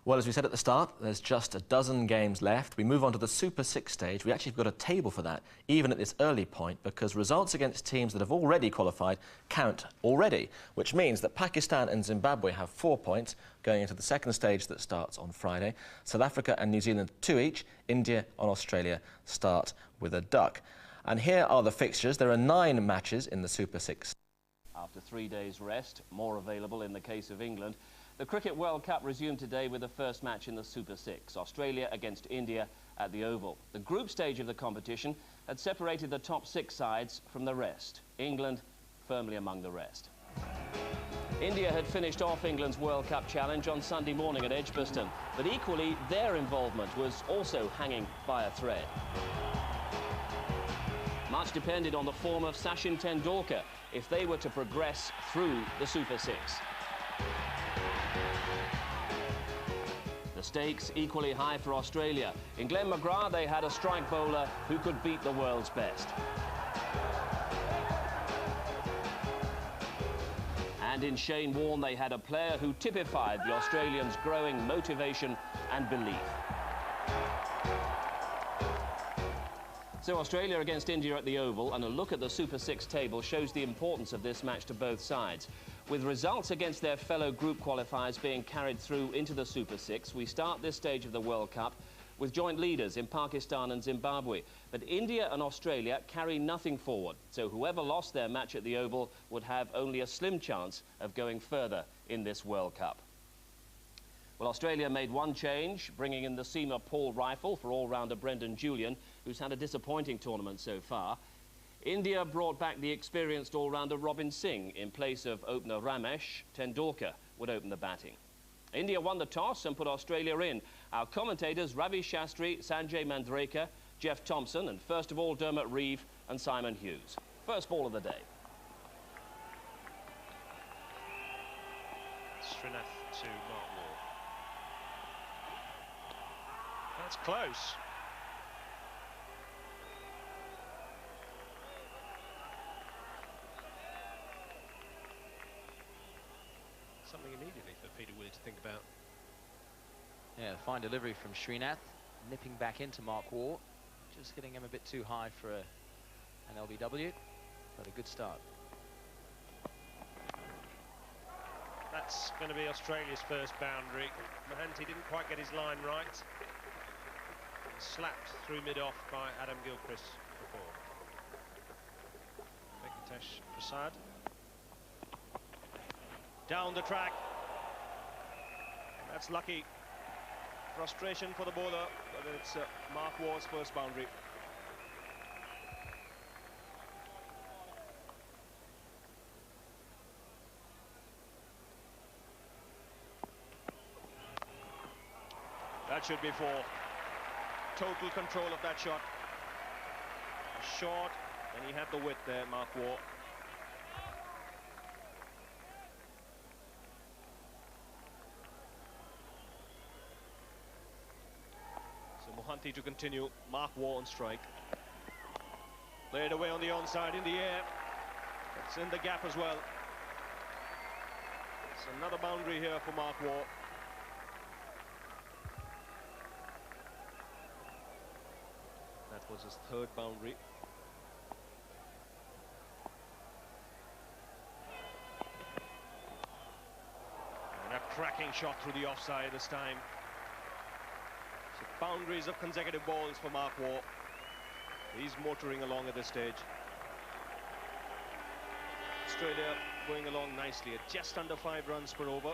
Well, as we said at the start, there's just a dozen games left. We move on to the Super 6 stage. We actually have got a table for that, even at this early point, because results against teams that have already qualified count already, which means that Pakistan and Zimbabwe have 4 points going into the second stage that starts on Friday. South Africa and New Zealand 2 each. India and Australia start with a duck. And here are the fixtures. There are 9 matches in the Super 6. After 3 days' rest, more available in the case of England. The Cricket World Cup resumed today with the first match in the Super 6, Australia against India at the Oval. The group stage of the competition had separated the top 6 sides from the rest, England firmly among the rest. India had finished off England's World Cup challenge on Sunday morning at Edgbaston, but equally their involvement was also hanging by a thread. Much depended on the form of Sachin Tendulkar if they were to progress through the Super 6. The stakes equally high for Australia. In Glenn McGrath, they had a strike bowler who could beat the world's best. And in Shane Warne, they had a player who typified the Australians' growing motivation and belief. So Australia against India at the Oval, and a look at the Super 6 table shows the importance of this match to both sides. With results against their fellow group qualifiers being carried through into the Super 6, we start this stage of the World Cup with joint leaders in Pakistan and Zimbabwe. But India and Australia carry nothing forward, so whoever lost their match at the Oval would have only a slim chance of going further in this World Cup. Well, Australia made one change, bringing in the seamer Paul Rifle for all-rounder Brendan Julian, who's had a disappointing tournament so far. India brought back the experienced all-rounder Robin Singh in place of opener Ramesh. Tendulkar would open the batting. India won the toss and put Australia in. Our commentators Ravi Shastri, Sanjay Mandrekar, Jeff Thompson, and first of all Dermot Reeve and Simon Hughes. First ball of the day. Srinath to Mark Moore. That's close. Something immediately for Peter Willey to think about. Yeah, fine delivery from Srinath, nipping back into Mark Waugh, just hitting him a bit too high for an LBW, but a good start. That's going to be Australia's first boundary. Mohanty didn't quite get his line right. Slapped through mid-off by Adam Gilchrist before. Venkatesh Prasad. Down the track. That's lucky. Frustration for the bowler, but it's Mark Waugh's first boundary. That should be 4. Total control of that shot. Short, and he had the width there, Mark Waugh. Mohanty to continue. Mark Waugh on strike. Played away on the onside in the air. It's in the gap as well. It's another boundary here for Mark Waugh. That was his 3rd boundary. And a cracking shot through the offside this time. So boundaries of consecutive balls for Mark Waugh. He's motoring along at this stage. Australia going along nicely at just under 5 runs per over.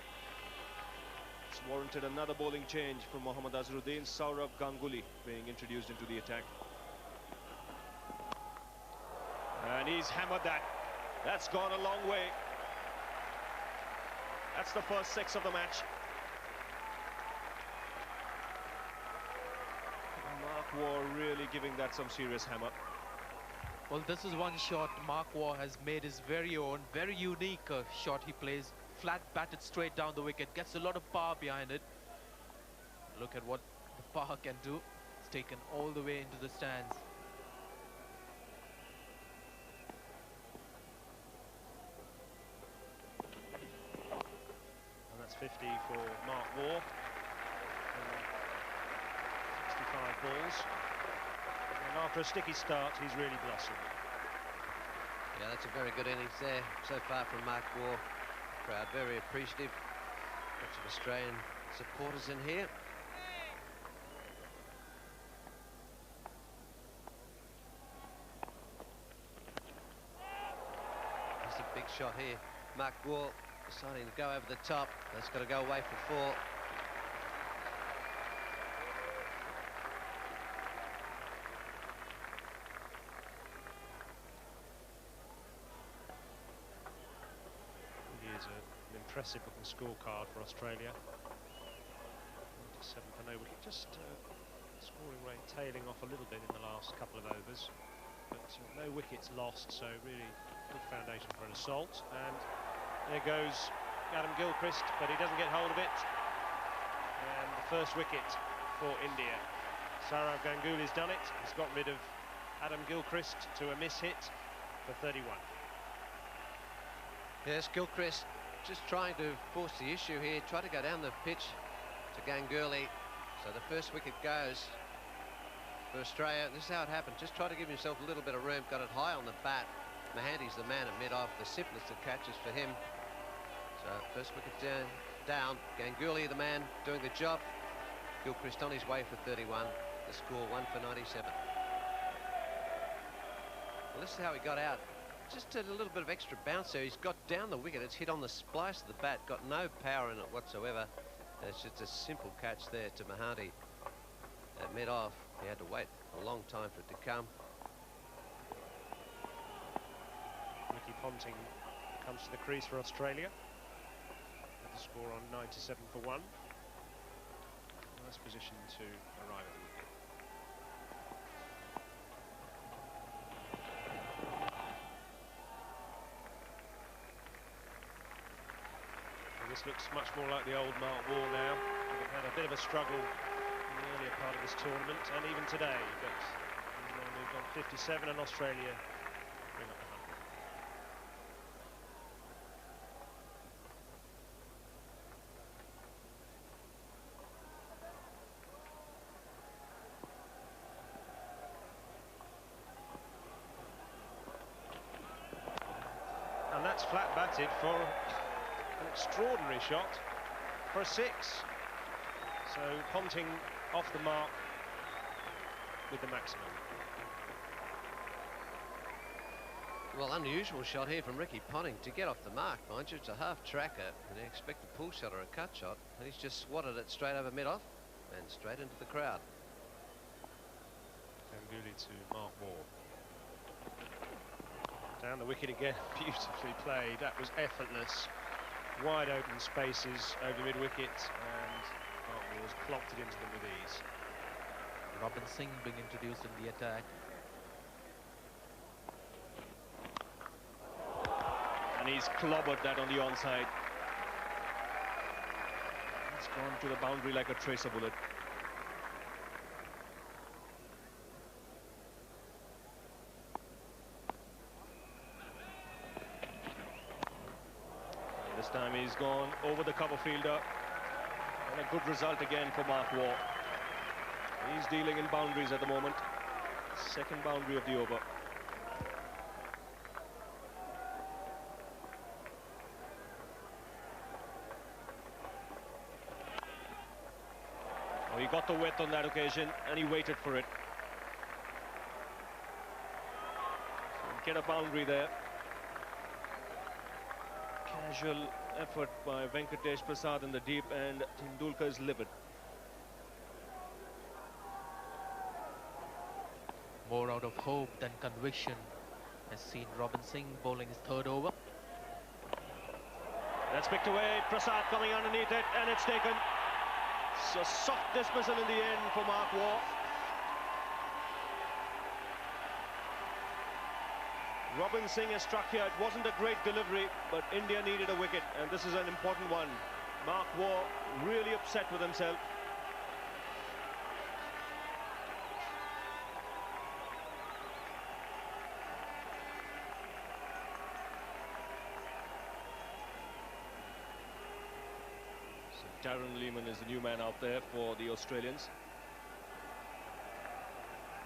It's warranted another bowling change from Mohammad Azharuddin. Saurabh Ganguly being introduced into the attack. And he's hammered that. That's gone a long way. That's the first 6 of the match. Waugh really giving that some serious hammer. Well, this is one shot Mark Waugh has made his very own, very unique shot he plays. Flat batted straight down the wicket, gets a lot of power behind it. Look at what the power can do. It's taken all the way into the stands. And that's 50 for Mark Waugh. 5 balls. And after a sticky start, he's really blossomed. Yeah, that's a very good innings there so far from Mark Waugh. Crowd very appreciative. Lots of Australian supporters in here. That's a big shot here. Mark Waugh deciding to go over the top. That's got to go away for 4. Impressive looking scorecard for Australia. 97 for no wicket, just scoring rate tailing off a little bit in the last couple of overs, but no wickets lost, so really good foundation for an assault. And there goes Adam Gilchrist, but he doesn't get hold of it. And the first wicket for India. Saurav Ganguly's done it. He's got rid of Adam Gilchrist to a miss hit for 31. Yes, Gilchrist just trying to force the issue here, try to go down the pitch to Ganguly. So the first wicket goes for Australia. This is how it happened. Just try to give himself a little bit of room, got it high on the bat. Mahandi's the man at mid-off, the simplest of catches for him. So first wicket down. Ganguly the man doing the job. Gilchrist on his way for 31. The score 1 for 97. Well, this is how he got out. Just a little bit of extra bounce there. He's got down the wicket. It's hit on the splice of the bat. Got no power in it whatsoever. And it's just a simple catch there to Mahandi at mid-off. He had to wait a long time for it to come. Ricky Ponting comes to the crease for Australia with the score on 97 for 1. Nice position to arrive at the wicket. This looks much more like the old Mark Waugh now. Having had a bit of a struggle in the earlier part of this tournament, and even today, but he's now moved on 57, and Australia bring up the 100. And that's flat batted for an extraordinary shot for a 6. So Ponting off the mark with the maximum. Well, unusual shot here from Ricky Ponting to get off the mark, mind you. It's a half tracker, and they expect a pull shot or a cut shot, and he's just swatted it straight over mid-off and straight into the crowd. Ganguly to Mark Waugh. Down the wicket again, beautifully played. That was effortless. Wide open spaces over mid-wicket, and Mark Waugh's plonked it into them with ease. Robin Singh being introduced in the attack. And he's clobbered that on the onside. It's gone to the boundary like a tracer bullet. This time he's gone over the cover fielder, and a good result again for Mark Waugh. He's dealing in boundaries at the moment. Second boundary of the over. Oh, he got the width on that occasion, and he waited for it. So get a boundary there. Casual effort by Venkatesh Prasad in the deep, and Tendulkar is livid. More out of hope than conviction has seen Robin Singh bowling his 3rd over. That's picked away. Prasad coming underneath it, and it's taken. So soft dismissal in the end for Mark Waugh. Robin Singh has struck here. It wasn't a great delivery, but India needed a wicket, and this is an important one. Mark Waugh really upset with himself. So Darren Lehman is the new man out there for the Australians.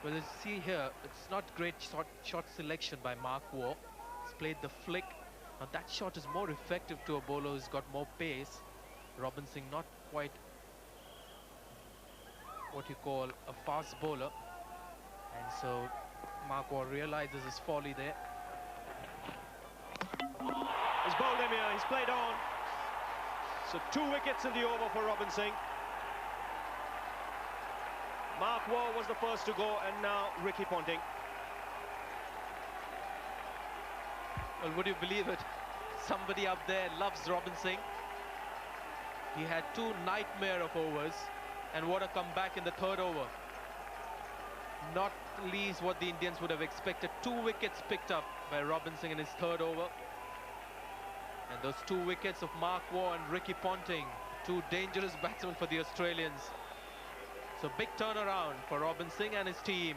Well, you see here, it's not great shot selection by Mark Waugh. He's played the flick. Now that shot is more effective to a bowler who's got more pace. Robinson not quite what you call a fast bowler. And so Mark Waugh realizes his folly there. He's bowled him here, he's played on. So 2 wickets in the over for Robinson. Mark Waugh was the first to go, and now Ricky Ponting. Well, would you believe it? Somebody up there loves Robinson. He had 2 nightmare of overs, and what a comeback in the 3rd over. Not least what the Indians would have expected. 2 wickets picked up by Robinson in his 3rd over. And those 2 wickets of Mark Waugh and Ricky Ponting, 2 dangerous batsmen for the Australians. So big turnaround for Robinson and his team.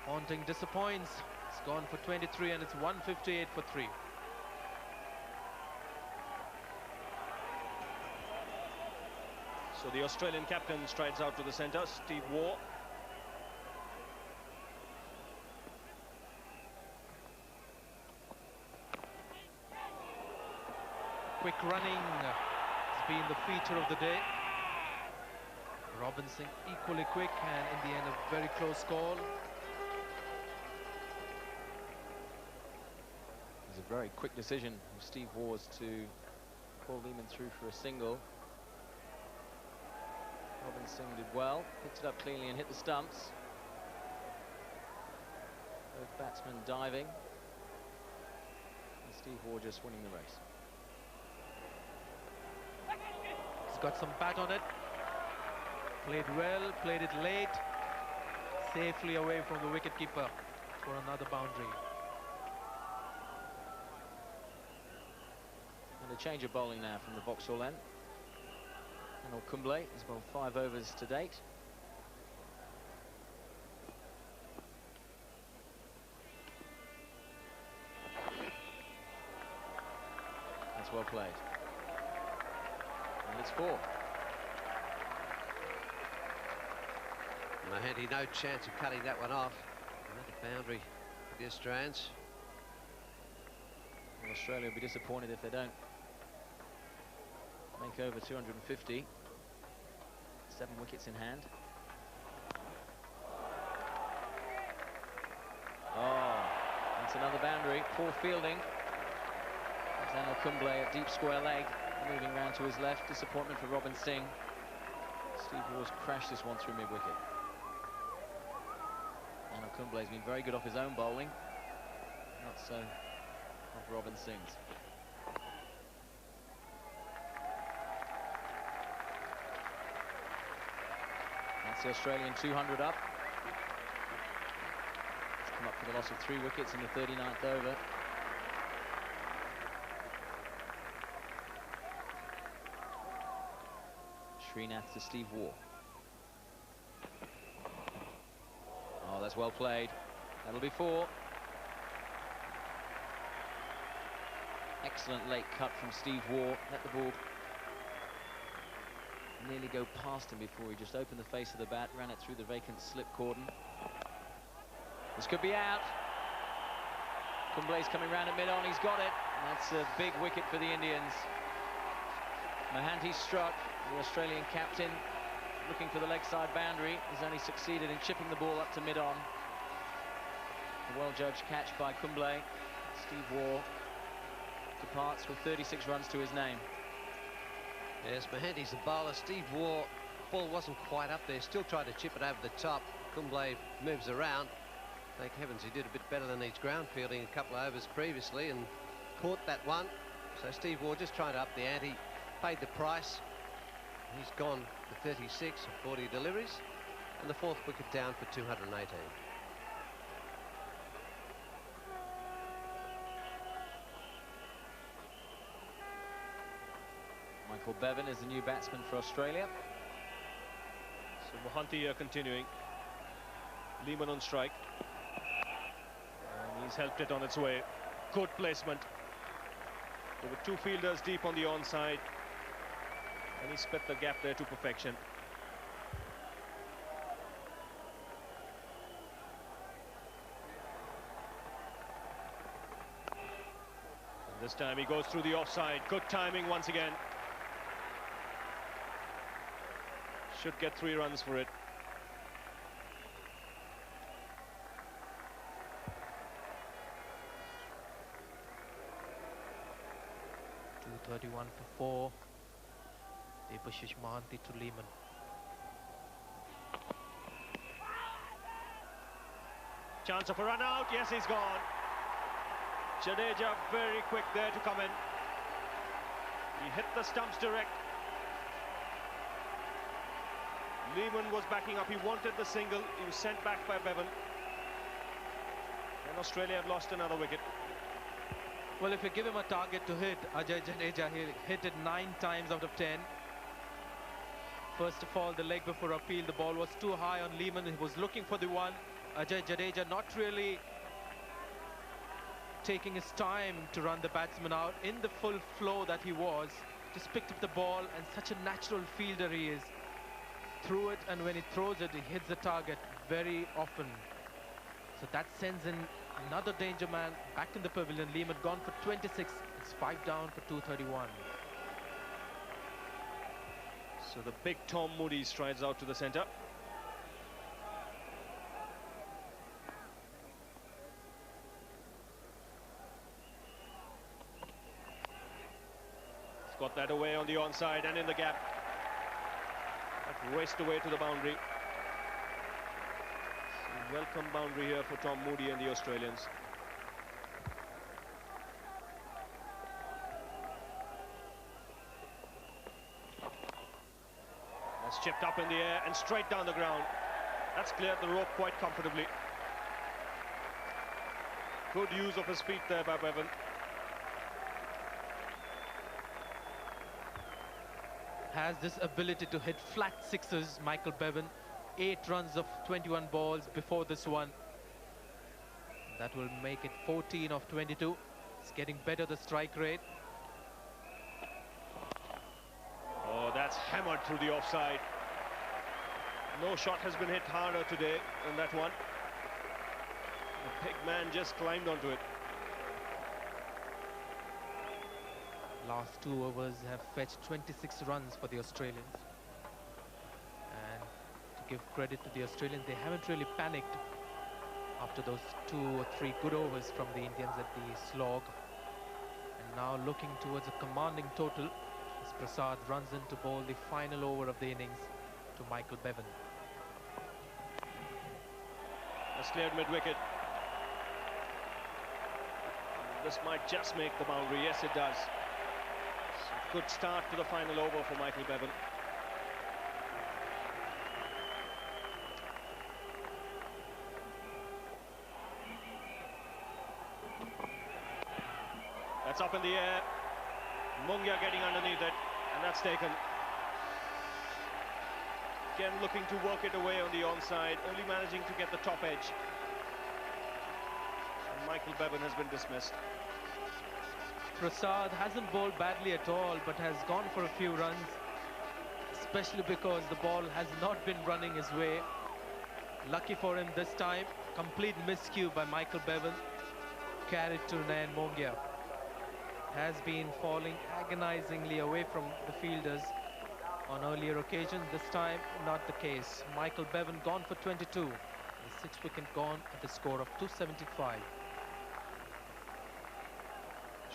Ponting disappoints. It's gone for 23 and it's 158 for 3. So the Australian captain strides out to the centre, Steve Waugh. Quick running has been the feature of the day. Robinson equally quick, and in the end a very close call. It was a very quick decision from Steve Waugh to pull Lehmann through for a single. Robinson did well, picked it up cleanly and hit the stumps. Both batsmen diving. And Steve Waugh just winning the race. He's got some bat on it. Played well, played it late. Safely away from the wicketkeeper for another boundary. And a change of bowling now from the Vauxhall end. And Kumble has bowled 5 overs to date. That's well played. And it's 4. Mahandy, no chance of cutting that one off. Another boundary for the Australians. Well, Australia will be disappointed if they don't make over 250. 7 wickets in hand. Oh, that's another boundary. Poor fielding. Daniel Kumble at deep square leg, moving round to his left. Disappointment for Robin Singh. Steve Waugh's crashed this one through mid-wicket. Daniel Kumble has been very good off his own bowling, not so off Robin Singh's. That's the Australian 200 up. It's come up for the loss of 3 wickets in the 39th over. Srinath to Steve Waugh. Oh, that's well played. That'll be 4. Excellent late cut from Steve Waugh. Let the ball nearly go past him before he just opened the face of the bat, ran it through the vacant slip cordon. This could be out. Kumble's coming round at mid-on. He's got it. And that's a big wicket for the Indians. Mahanty struck. The Australian captain looking for the leg side boundary. He's only succeeded in chipping the ball up to mid-on. A well-judged catch by Kumble. Steve Waugh departs with 36 runs to his name. Yes, Mahanty's the bowler. Steve Waugh, ball wasn't quite up there. Still tried to chip it over the top. Kumble moves around. Thank heavens he did a bit better than his ground fielding a couple of overs previously and caught that one. So Steve Waugh just trying to up the ante, paid the price. He's gone for 36 of 40 deliveries, and the 4th wicket down for 218. Michael Bevan is the new batsman for Australia. So Mahanty here continuing. Lehmann on strike. And he's helped it on its way. Good placement. There were 2 fielders deep on the onside. And he split the gap there to perfection. This time he goes through the offside. Good timing once again. Should get 3 runs for it. .231 for 4. Debashish Mahanti to Lehman. Chance of a run out. Yes, he's gone. Jadeja very quick there to come in. He hit the stumps direct. Lehman was backing up. He wanted the single. He was sent back by Bevan. And Australia have lost another wicket. Well, if you give him a target to hit, Ajay Jadeja, he hit it 9 times out of 10. First of all, the leg before appeal, the ball was too high on Lehman. He was looking for the one. Ajay Jadeja not really taking his time to run the batsman out in the full flow that he was. Just picked up the ball, and such a natural fielder he is. Threw it, and when he throws it, he hits the target very often. So that sends in another danger man back in the pavilion. Lehman gone for 26. It's 5 down for 231. So the big Tom Moody strides out to the centre. He's got that away on the onside and in the gap. That raced away to the boundary. So welcome boundary here for Tom Moody and the Australians. That's chipped up in the air and straight down the ground. That's cleared the rope quite comfortably. Good use of his feet there by Bevan. Has this ability to hit flat sixes, Michael Bevan. 8 runs of 21 balls before this one. That will make it 14 of 22. It's getting better, the strike rate. Oh, that's hammered through the offside. No shot has been hit harder today than that one. The big man just climbed onto it. Last 2 overs have fetched 26 runs for the Australians. And to give credit to the Australians, they haven't really panicked after those 2 or 3 good overs from the Indians at the slog. And now looking towards a commanding total as Prasad runs in to bowl the final over of the innings to Michael Bevan. That's cleared mid-wicket. This might just make the boundary. Yes, it does. Good start to the final over for Michael Bevan. That's up in the air. Mungia getting underneath it, and that's taken. Again looking to work it away on the onside, only managing to get the top edge. And Michael Bevan has been dismissed. Prasad hasn't bowled badly at all, but has gone for a few runs, especially because the ball has not been running his way. Lucky for him this time, complete miscue by Michael Bevan, carried to Nayan Mongia. Has been falling agonizingly away from the fielders on earlier occasions. This time, not the case. Michael Bevan gone for 22. The 6th wicket gone at the score of 275.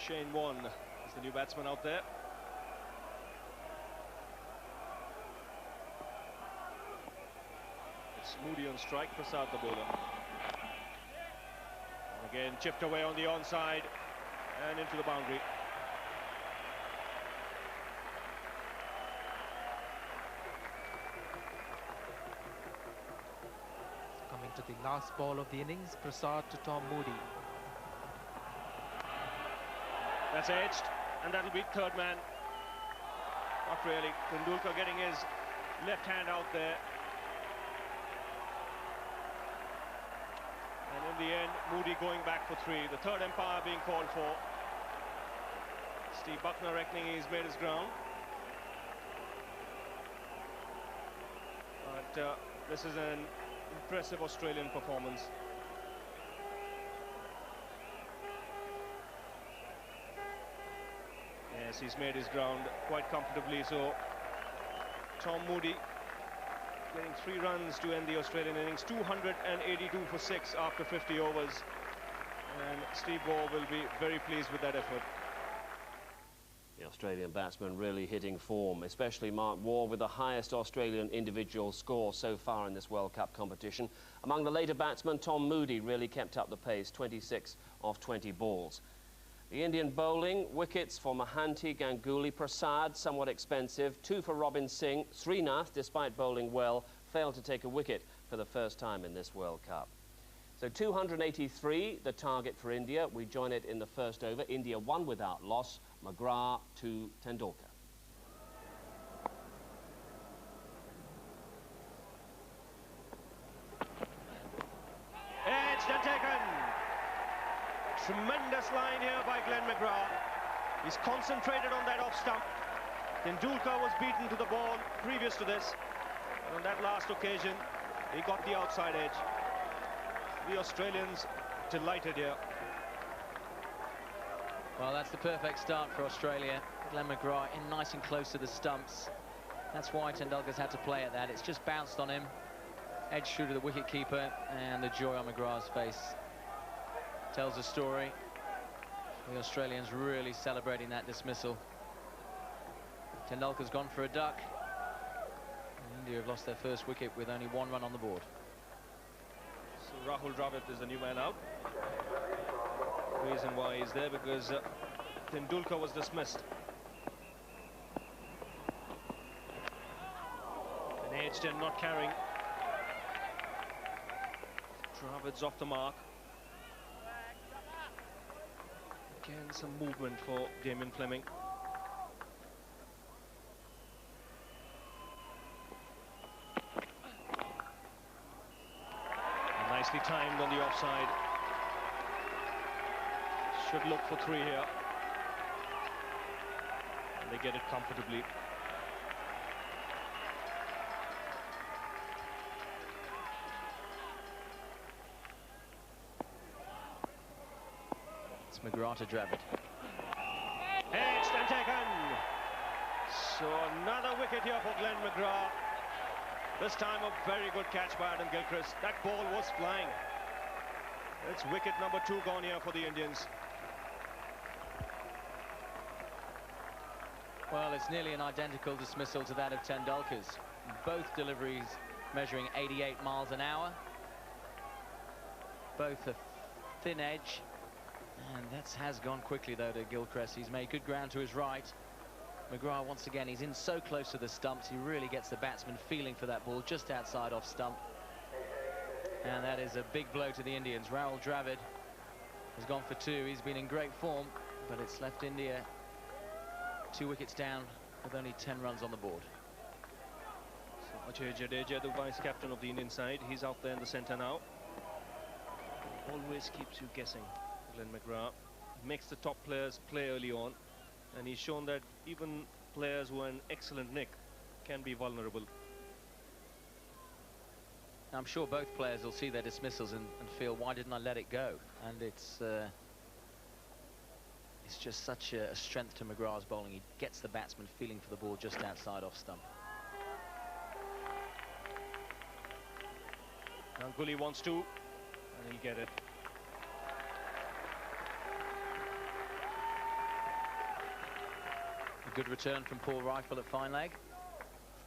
Shane Warne is the new batsman out there. It's Moody on strike, Prasad the bowler. And again chipped away on the onside and into the boundary. Coming to the last ball of the innings, Prasad to Tom Moody. That's edged, and that'll be 3rd man. Not really. Tendulkar getting his left hand out there. And in the end, Moody going back for 3. The 3rd umpire being called for. Steve Buckner reckoning he's made his ground. But this is an impressive Australian performance. Yes, he's made his ground quite comfortably. So Tom Moody getting 3 runs to end the Australian innings, 282 for 6 after 50 overs. And Steve Waugh will be very pleased with that effort. The Australian batsman really hitting form, especially Mark Waugh with the highest Australian individual score so far in this World Cup competition. Among the later batsmen, Tom Moody really kept up the pace, 26 off 20 balls. The Indian bowling, wickets for Mahanti, Ganguly, Prasad, somewhat expensive, 2 for Robin Singh. Srinath, despite bowling well, failed to take a wicket for the first time in this World Cup. So 283, the target for India. We join it in the first over. India 1 without loss. McGrath to Tendulkar. Edged and taken. Tremendous line here by Glenn McGrath. He's concentrated on that off stump. Tendulkar was beaten to the ball previous to this. And on that last occasion, he got the outside edge. The Australians delighted here. Well, that's the perfect start for Australia. Glenn McGrath in nice and close to the stumps. That's why Tendulkar's had to play at that. It's just bounced on him. Edge through to the wicketkeeper, and the joy on McGrath's face tells a story. The Australians really celebrating that dismissal. Tendulkar's gone for a duck. And India have lost their first wicket with only 1 run on the board. So Rahul Dravid is the new man out. The reason why he's there because Tendulkar was dismissed. And edged and not carrying. Dravid's off the mark. Again, some movement for Damien Fleming. Nicely timed on the offside. Should look for 3 here. And they get it comfortably. It's McGrath to Dravid. Edged and taken. So another wicket here for Glenn McGrath. This time a very good catch by Adam Gilchrist. That ball was flying. It's wicket number 2 gone here for the Indians. Well, it's nearly an identical dismissal to that of Tendulkar's. Both deliveries measuring 88 miles an hour. Both a thin edge. And that has gone quickly, though, to Gilchrist. He's made good ground to his right. McGrath, once again, he's in so close to the stumps. He really gets the batsman feeling for that ball just outside off stump. And that is a big blow to the Indians. Rahul Dravid has gone for 2. He's been in great form, but it's left India 2 wickets down with only 10 runs on the board. So Ajay Jadeja, the vice-captain of the Indian side, he's out there in the centre now. Always keeps you guessing, Glenn McGrath. Makes the top players play early on. And he's shown that even players who are in excellent nick can be vulnerable. I'm sure both players will see their dismissals and feel, why didn't I let it go? And it's just such a strength to McGrath's bowling. He gets the batsman feeling for the ball just outside off stump. Ganguly wants to, and he'll get it. A good return from Paul Rifle at fine leg,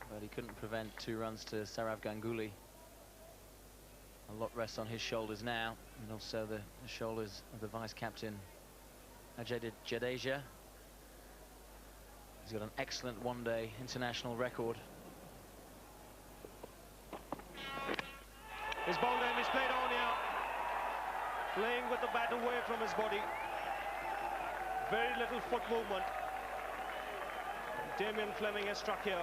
but he couldn't prevent 2 runs to Sourav Ganguly. A lot rests on his shoulders now, and also the shoulders of the vice-captain Ajay Jadeja. He's got an excellent one-day international record. His ball game is played on here. Playing with the bat away from his body. Very little foot movement. Damien Fleming has struck here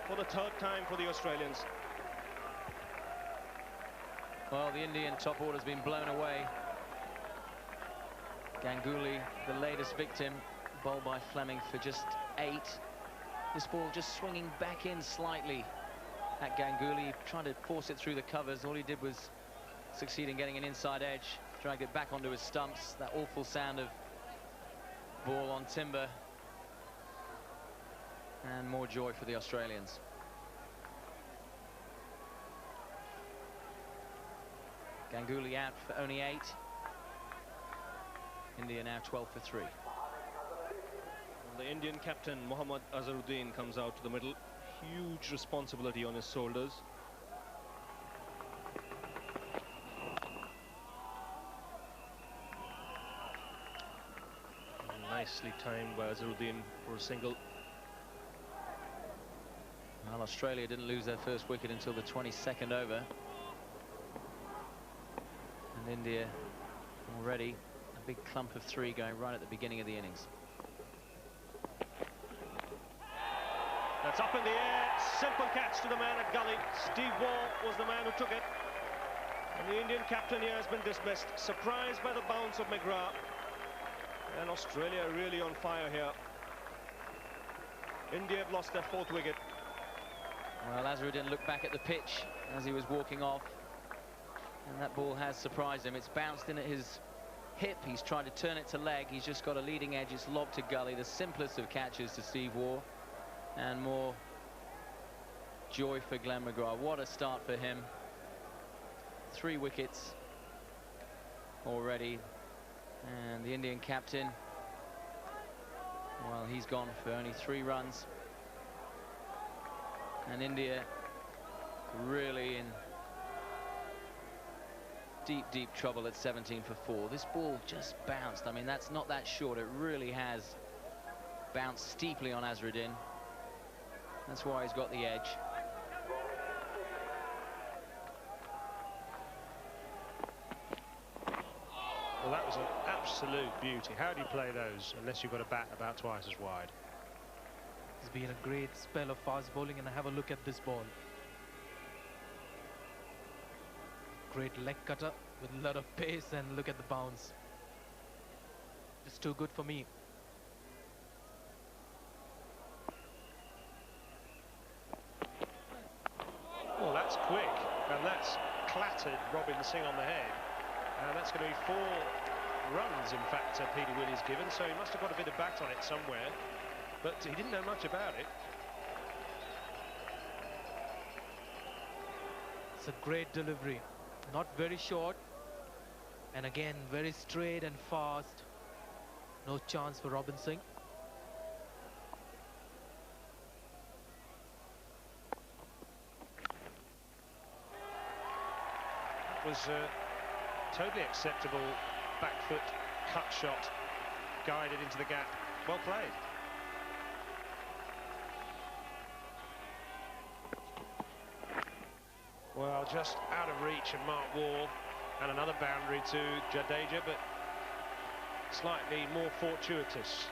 for the 3rd time for the Australians. Well, the Indian top order's been blown away. Ganguly, the latest victim, bowled by Fleming for just 8. This ball just swinging back in slightly at Ganguly, trying to force it through the covers. All he did was succeed in getting an inside edge, dragged it back onto his stumps. That awful sound of ball on timber. And more joy for the Australians. Ganguly out for only 8. India now 12 for 3. The Indian captain Mohammad Azharuddin comes out to the middle. Huge responsibility on his shoulders. Nicely timed by Azharuddin for a single. Well, Australia didn't lose their first wicket until the 22nd over. And India already a big clump of 3 going right at the beginning of the innings. That's up in the air, simple catch to the man at gully. Steve Waugh was the man who took it. And the Indian captain here has been dismissed, surprised by the bounce of McGrath. And Australia really on fire here. India have lost their 4th wicket. Well, Azharuddin looked back at the pitch as he was walking off, and that ball has surprised him. It's bounced in at his hip. He's tried to turn it to leg. He's just got a leading edge. It's lobbed to gully. The simplest of catches to Steve Waugh. And more joy for Glenn McGrath. What a start for him. 3 wickets already. And the Indian captain, well, he's gone for only 3 runs. And India really in deep, deep trouble at 17 for 4. This ball just bounced. I mean, that's not that short. It really has bounced steeply on Azharuddin. That's why he's got the edge. Well, that was an absolute beauty. How do you play those unless you've got a bat about twice as wide? It's been a great spell of fast bowling, and have a look at this ball. Great leg cutter with a lot of pace, and look at the bounce. It's too good for me. Well, that's quick, and that's clattered Robin Singh on the head. And that's going to be 4 runs, in fact, Peter Willey's given, so he must have got a bit of bat on it somewhere, but he didn't know much about it. It's a great delivery. Not very short, and again, very straight and fast. No chance for Robin Singh. Was totally acceptable back foot cut shot, guided into the gap. Well played. Well, just out of reach of Mark Waugh, and another boundary to Jadeja, but slightly more fortuitous.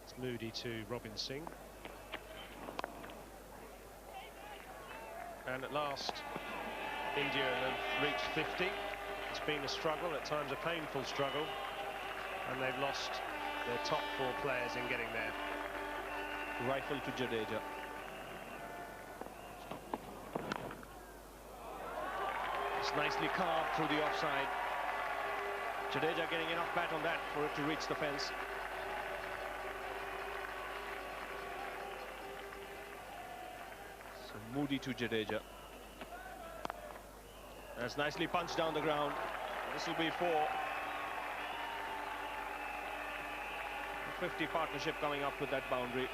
It's Moody to Robin Singh. And at last, India have reached 50. It's been a struggle, at times a painful struggle, and they've lost their top 4 players in getting there. Rifle to Jadeja. It's nicely carved through the offside. Jadeja getting enough bat on that for it to reach the fence. Moody to Jadeja. That's nicely punched down the ground. This will be 4. 50 partnership coming up with that boundary.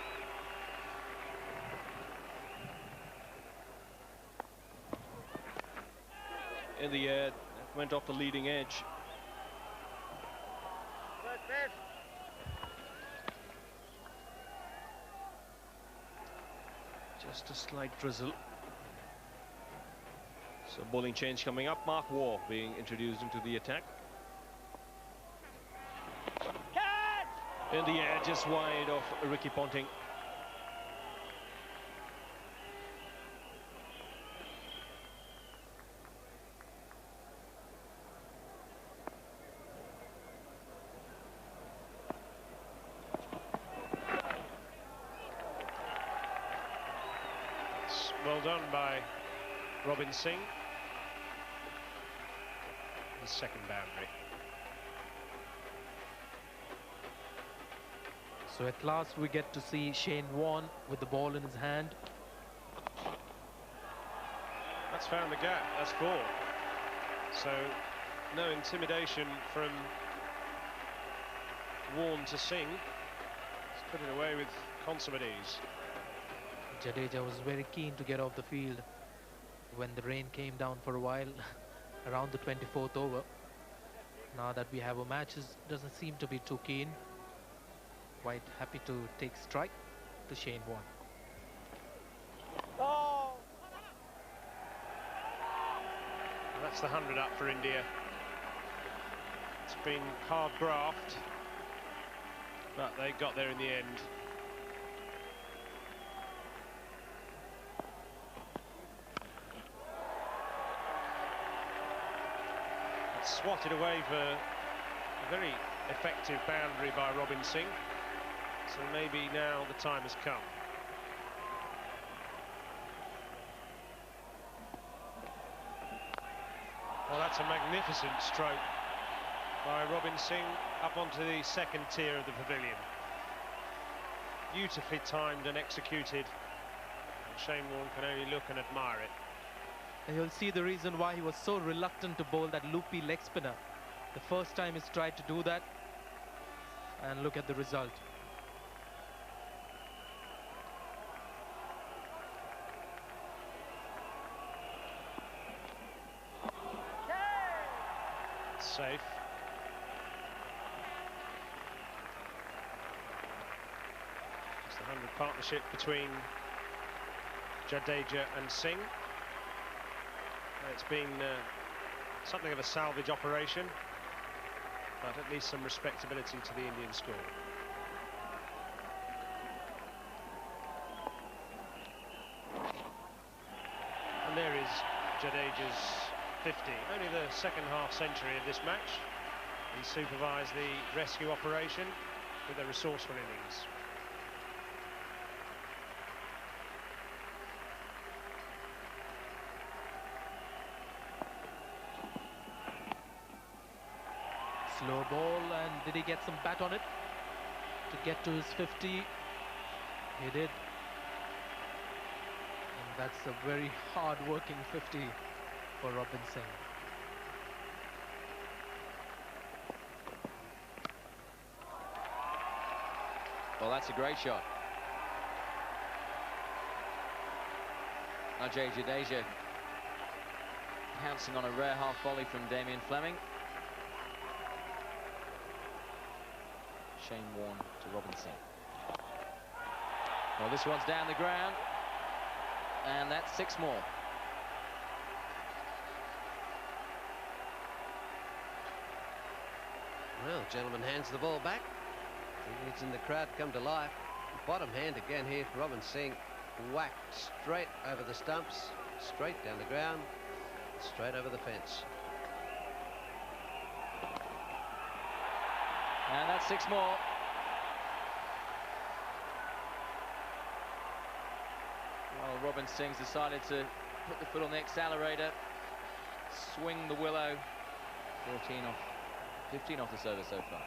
In the air, went off the leading edge. Just a slight drizzle. So bowling change coming up. Mark Waugh being introduced into the attack. In the air, just wide of Ricky Ponting. Well done by Robin Singh. The second boundary. So at last we get to see Shane Warne with the ball in his hand. That's found the gap. That's 4. So no intimidation from Warne to Singh. He's put it away with consummate ease. Jadeja was very keen to get off the field when the rain came down for a while around the 24th over. Now that we have a match, it doesn't seem to be too keen. Quite happy to take strike to Shane Warne. That's the 100 up for India. It's been hard graft, but they got there in the end. It's swatted away for a very effective boundary by Robin Singh. So maybe now the time has come. Well, that's a magnificent stroke by Robin Singh up onto the second tier of the pavilion. Beautifully timed and executed. And Shane Warne can only look and admire it. And you'll see the reason why he was so reluctant to bowl that loopy leg spinner. The first time he's tried to do that. And look at the result. Safe. It's the 100 partnership between Jadeja and Singh. It's been something of a salvage operation, but at least some respectability to the Indian score. And there is Jadeja's 50, only the second half century of this match. He supervised the rescue operation with a resourceful innings. Slow ball, and did he get some bat on it to get to his 50? He did. And that's a very hard-working 50 for Robin Singh. Well, that's a great shot. Ajay Jadeja pouncing on a rare half volley from Damien Fleming. Shane Warne to Robin Singh. Well, this one's down the ground, and that's 6 more. Well, gentleman hands the ball back. He needs in the crowd to come to life. Bottom hand again here for Robin Singh. Whacked straight over the stumps, straight down the ground, straight over the fence. And that's 6 more. Well, Robin Singh's decided to put the foot on the accelerator, swing the willow. 15 off the service so far.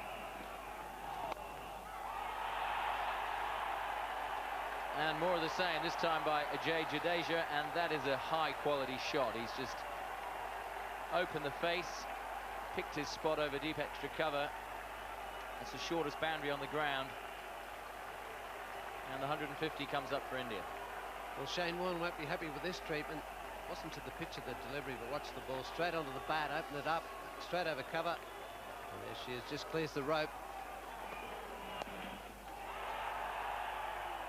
And more of the same, this time by Ajay Jadeja, and that is a high-quality shot. He's just opened the face, picked his spot over deep extra cover. That's the shortest boundary on the ground. And the 150 comes up for India. Well, Shane Warne won't be happy with this treatment. Wasn't to the pitch of the delivery, but watch the ball straight onto the bat, open it up, straight over cover. And there she is, just clears the rope.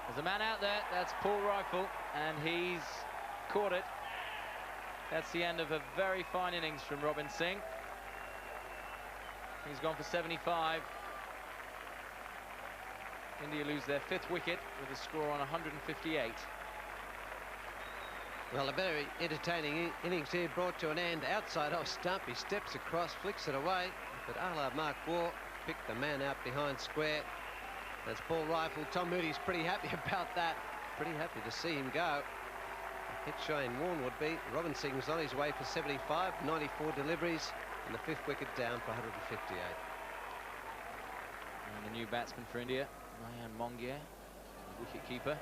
There's a man out there, that's Paul Rifle, and he's caught it. That's the end of a very fine innings from Robin Singh. He's gone for 75. India lose their 5th wicket with a score on 158. Well, a very entertaining innings here brought to an end. Outside off stump, he steps across, flicks it away. But a la Mark Waugh picked the man out behind square. That's Paul Rifle. Tom Moody's pretty happy about that. Pretty happy to see him go. Hit Shane Warne would be. Robin Singh's on his way for 75, 94 deliveries, and the 5th wicket down for 158. And the new batsman for India, Nayan Mongia, wicket-keeper.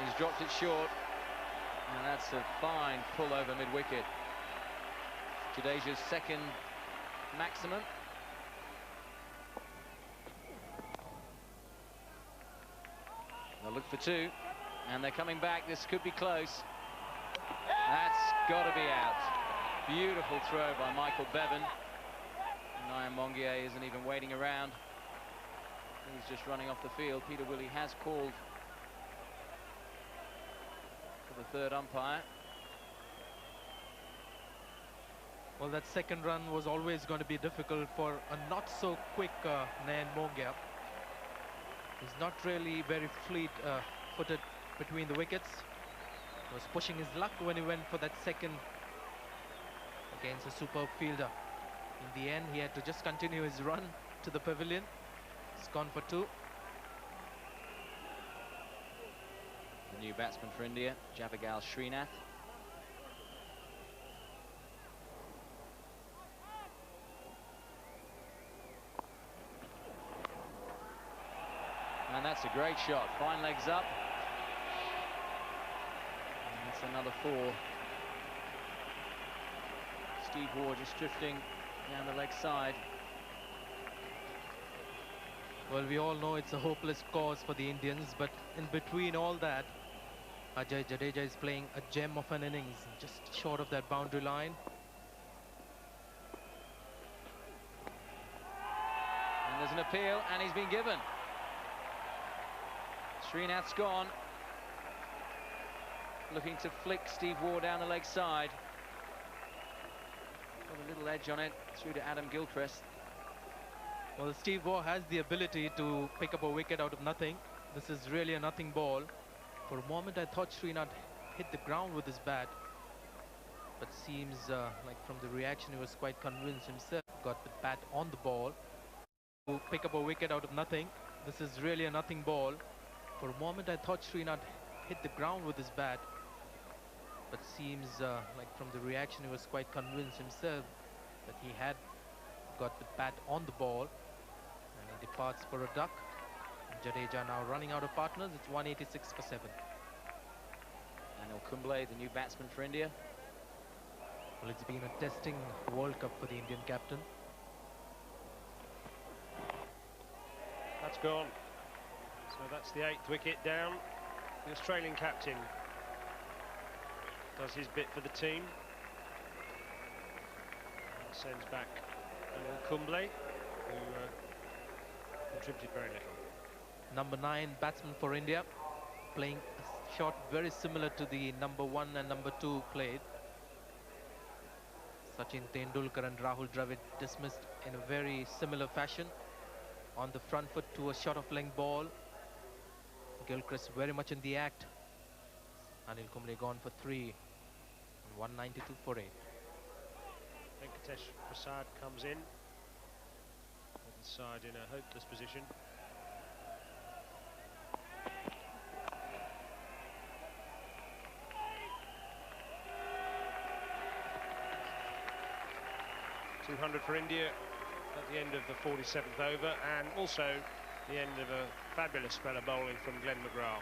He's dropped it short, and that's a fine pull over mid-wicket. Jadeja's second maximum. They'll look for two, and they're coming back. This could be close. That's got to be out. Beautiful throw by Michael Bevan. Nayan Mongia isn't even waiting around. He's just running off the field. Peter Willey has called for the third umpire. Well, that second run was always going to be difficult for a not so quick Nayan Mongia. He's not really very fleet-footed between the wickets. He was pushing his luck when he went for that second against a superb fielder. In the end, he had to just continue his run to the pavilion. He's gone for two. The new batsman for India, Javagal Srinath. And that's a great shot. Fine legs up. And that's another four. Steve Waugh just drifting down the leg side. Well, we all know it's a hopeless cause for the Indians, but in between all that, Ajay Jadeja is playing a gem of an innings, just short of that boundary line. And there's an appeal, and he's been given. Srinath's gone. Looking to flick Steve Waugh down the leg side. Got a little edge on it, through to Adam Gilchrist. Well, Steve Waugh has the ability to pick up a wicket out of nothing. This is really a nothing ball. For a moment, I thought Srinath hit the ground with his bat. But seems like from the reaction, he was quite convinced himself. Got the bat on the ball. To pick up a wicket out of nothing. This is really a nothing ball. For a moment, I thought Srinath hit the ground with his bat. But seems like from the reaction, he was quite convinced himself that he had got the bat on the ball. And he departs for a duck. Jadeja now running out of partners. It's 186 for 7. Anil Kumble, the new batsman for India. Well, it's been a testing World Cup for the Indian captain. That's gone. So that's the 8th wicket down. The Australian captain does his bit for the team. And sends back Anil Kumble, who contributed very little. Number 9 batsman for India, playing a shot very similar to the number 1 and number 2 played. Sachin Tendulkar and Rahul Dravid dismissed in a very similar fashion. On the front foot to a short of length ball. Gilchrist very much in the act. Anil Kumble gone for 3. And 192 for 8. Venkatesh Prasad comes in. With the side in a hopeless position. .200 for India at the end of the 47th over, and also the end of a fabulous spell of bowling from Glenn McGrath.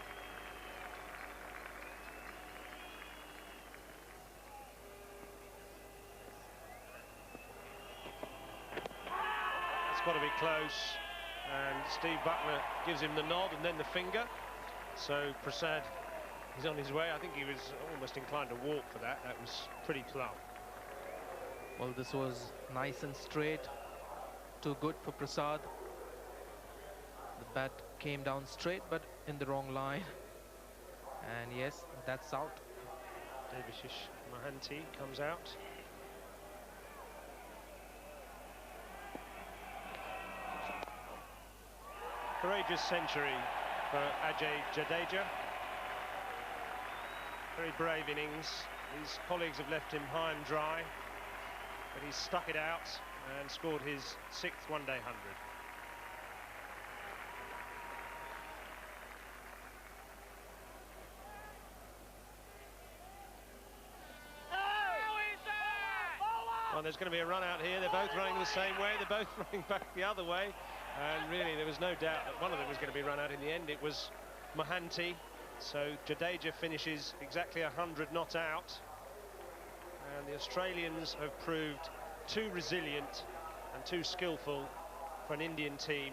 It's got to be close, and Steve Buckner gives him the nod and then the finger. So Prasad is on his way. I think he was almost inclined to walk for that. That was pretty plumb. Well, this was nice and straight. Too good for Prasad. The bat came down straight, but in the wrong line. And yes, that's out. Devashish Mohanty comes out. Courageous century for Ajay Jadeja. Very brave innings. His colleagues have left him high and dry, but he's stuck it out and scored his 6th one-day 100. Oh, there's going to be a run out here. They're both running the same way. They're both running back the other way. And really, there was no doubt that one of them was going to be run out in the end. It was Mohanty. So Jadeja finishes exactly 100 not out. And the Australians have proved too resilient and too skillful for an Indian team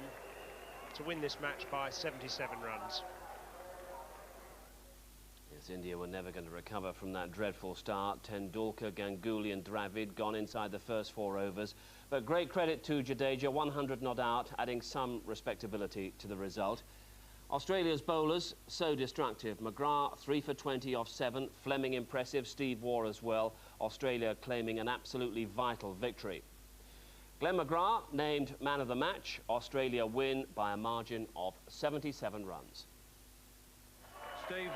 to win this match by 77 runs. Yes, India were never going to recover from that dreadful start. Tendulkar, Ganguly and Dravid gone inside the first 4 overs. But great credit to Jadeja, 100 not out, adding some respectability to the result. Australia's bowlers, so destructive. McGrath, 3 for 20 off 7. Fleming impressive, Steve Waugh as well. Australia claiming an absolutely vital victory. Glenn McGrath named man of the match. Australia win by a margin of 77 runs. Steve,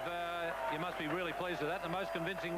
you must be really pleased with that. The most convincing